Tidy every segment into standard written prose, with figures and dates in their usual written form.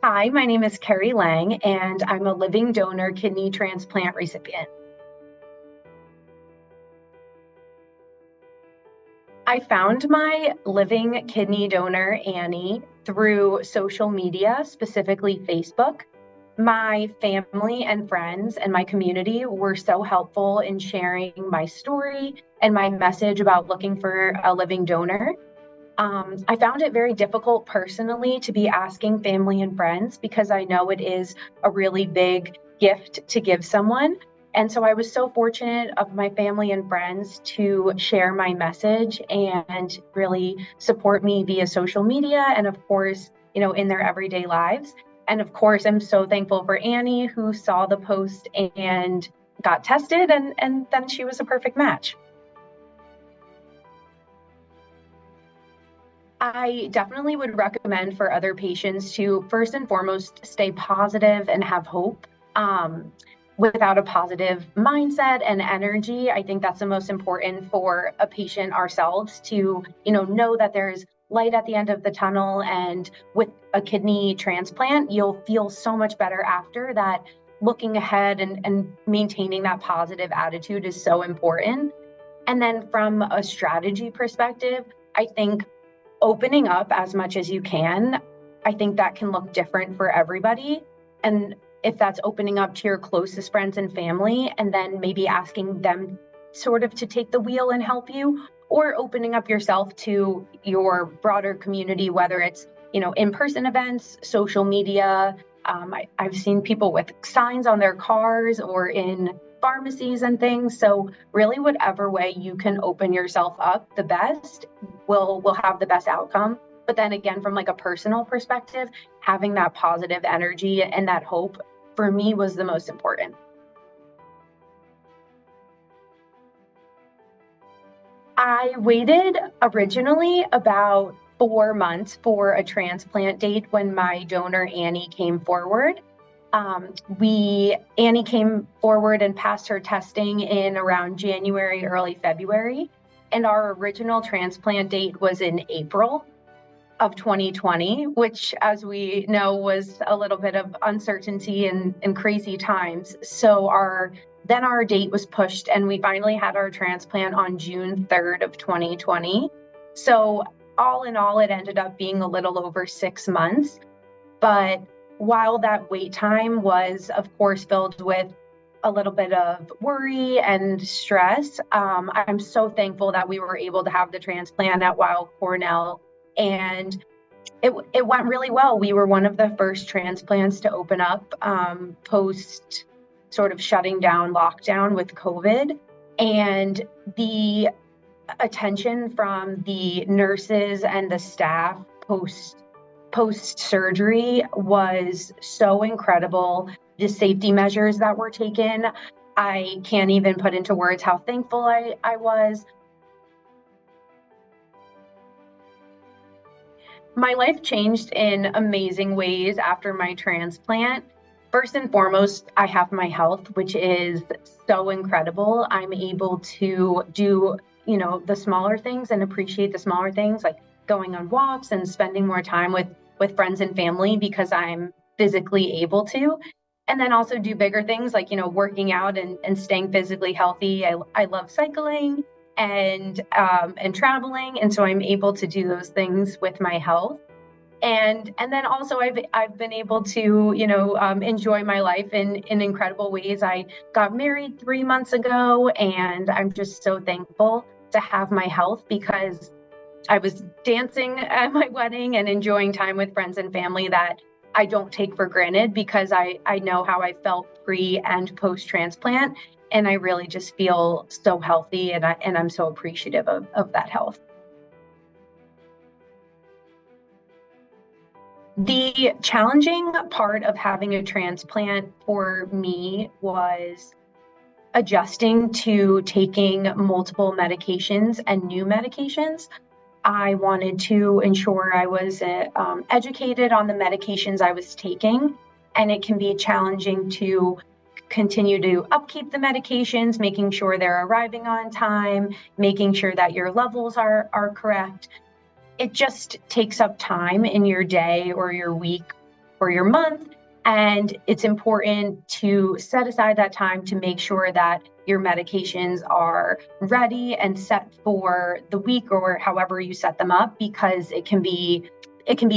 Hi, my name is Kerry Lang, and I'm a living donor kidney transplant recipient. I found my living kidney donor, Annie, through social media, specifically Facebook. My family and friends and my community were so helpful in sharing my story and my message about looking for a living donor. I found it very difficult personally to be asking family and friends because I know it is a really big gift to give someone. And so I was so fortunate of my family and friends to share my message and really support me via social media and, of course, in their everyday lives. And of course, I'm so thankful for Annie, who saw the post and got tested, and then she was a perfect match. I definitely would recommend for other patients to first and foremost stay positive and have hope. Without a positive mindset and energy, I think that's the most important for a patient ourselves to, know that there's light at the end of the tunnel. And with a kidney transplant, you'll feel so much better after that. Looking ahead and maintaining that positive attitude is so important. And then from a strategy perspective, I think opening up as much as you can, I think that can look different for everybody. And if that's opening up to your closest friends and family, and then maybe asking them sort of to take the wheel and help you, or opening up yourself to your broader community, whether it's, in-person events, social media. I've seen people with signs on their cars or in pharmacies and things. So really, whatever way you can open yourself up the best will have the best outcome. But then again, from like a personal perspective, having that positive energy and that hope for me was the most important. I waited originally about 4 months for a transplant date when my donor Annie came forward. Annie came forward and passed her testing in around January, early February, and our original transplant date was in April of 2020, which, as we know, was a little bit of uncertainty and crazy times. So our date was pushed, and we finally had our transplant on June 3rd of 2020. So all in all, it ended up being a little over 6 months. But while that wait time was, of course, filled with a little bit of worry and stress, I'm so thankful that we were able to have the transplant at Weill Cornell, and it went really well. We were one of the first transplants to open up post sort of shutting down lockdown with COVID, and the attention from the nurses and the staff post surgery was so incredible. The safety measures that were taken, I can't even put into words how thankful I was. My life changed in amazing ways after my transplant. First and foremost, I have my health, which is so incredible. I'm able to do, the smaller things and appreciate the smaller things, like going on walks and spending more time with friends and family because I'm physically able to. And then also do bigger things like, working out and staying physically healthy. I love cycling and traveling, and so I'm able to do those things with my health. And then also I've been able to enjoy my life in incredible ways. I got married 3 months ago, and I'm just so thankful to have my health because I was dancing at my wedding and enjoying time with friends and family that I don't take for granted because I know how I felt pre and post transplant. And I really just feel so healthy, and I'm so appreciative of that health. The challenging part of having a transplant for me was adjusting to taking multiple medications and new medications. I wanted to ensure I was educated on the medications I was taking, and it can be challenging to continue to upkeep the medications, making sure they're arriving on time, making sure that your levels are correct. It just takes up time in your day or your week for your month. And it's important to set aside that time to make sure that your medications are ready and set for the week or however you set them up, because it can be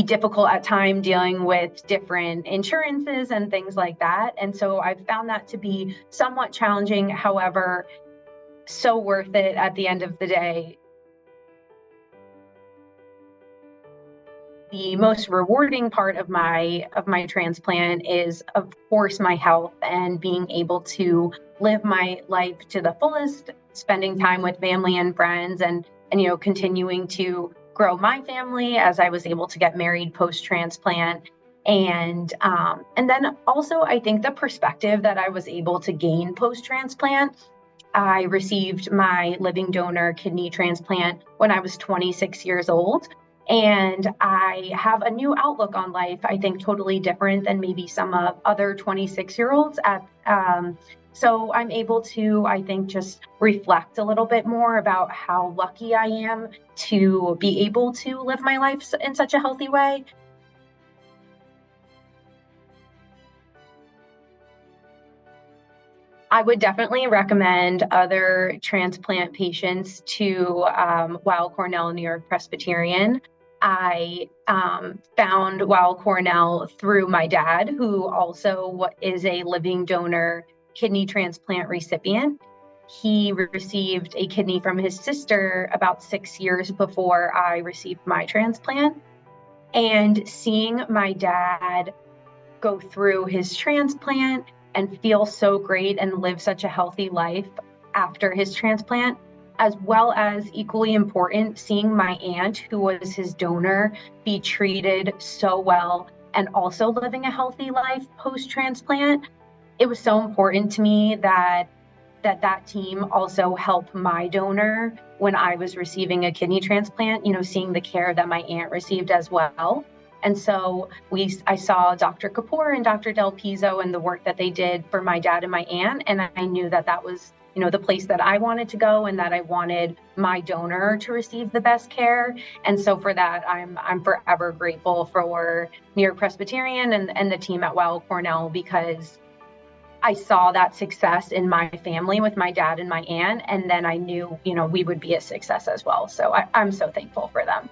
difficult at times dealing with different insurances and things like that. And so I've found that to be somewhat challenging, however, so worth it at the end of the day. The most rewarding part of my transplant is, of course, my health and being able to live my life to the fullest, spending time with family and friends, and continuing to grow my family as I was able to get married post-transplant. And then also, I think the perspective that I was able to gain post-transplant. I received my living donor kidney transplant when I was 26 years old. And I have a new outlook on life, I think totally different than maybe some other 26-year-olds. So I'm able to, I think, just reflect a little bit more about how lucky I am to be able to live my life in such a healthy way. I would definitely recommend other transplant patients to Weill Cornell New York Presbyterian. I found Weill Cornell through my dad, who also is a living donor kidney transplant recipient. He received a kidney from his sister about 6 years before I received my transplant. And seeing my dad go through his transplant and feel so great and live such a healthy life after his transplant, as well as equally important, seeing my aunt, who was his donor, be treated so well and also living a healthy life post-transplant. It was so important to me that team also helped my donor when I was receiving a kidney transplant, seeing the care that my aunt received as well. And so I saw Dr. Kapoor and Dr. Del Pizzo and the work that they did for my dad and my aunt. And I knew that was, the place that I wanted to go, and that I wanted my donor to receive the best care. And so for that, I'm forever grateful for New York Presbyterian and the team at Weill Cornell, because I saw that success in my family with my dad and my aunt. And then I knew, we would be a success as well. So I'm so thankful for them.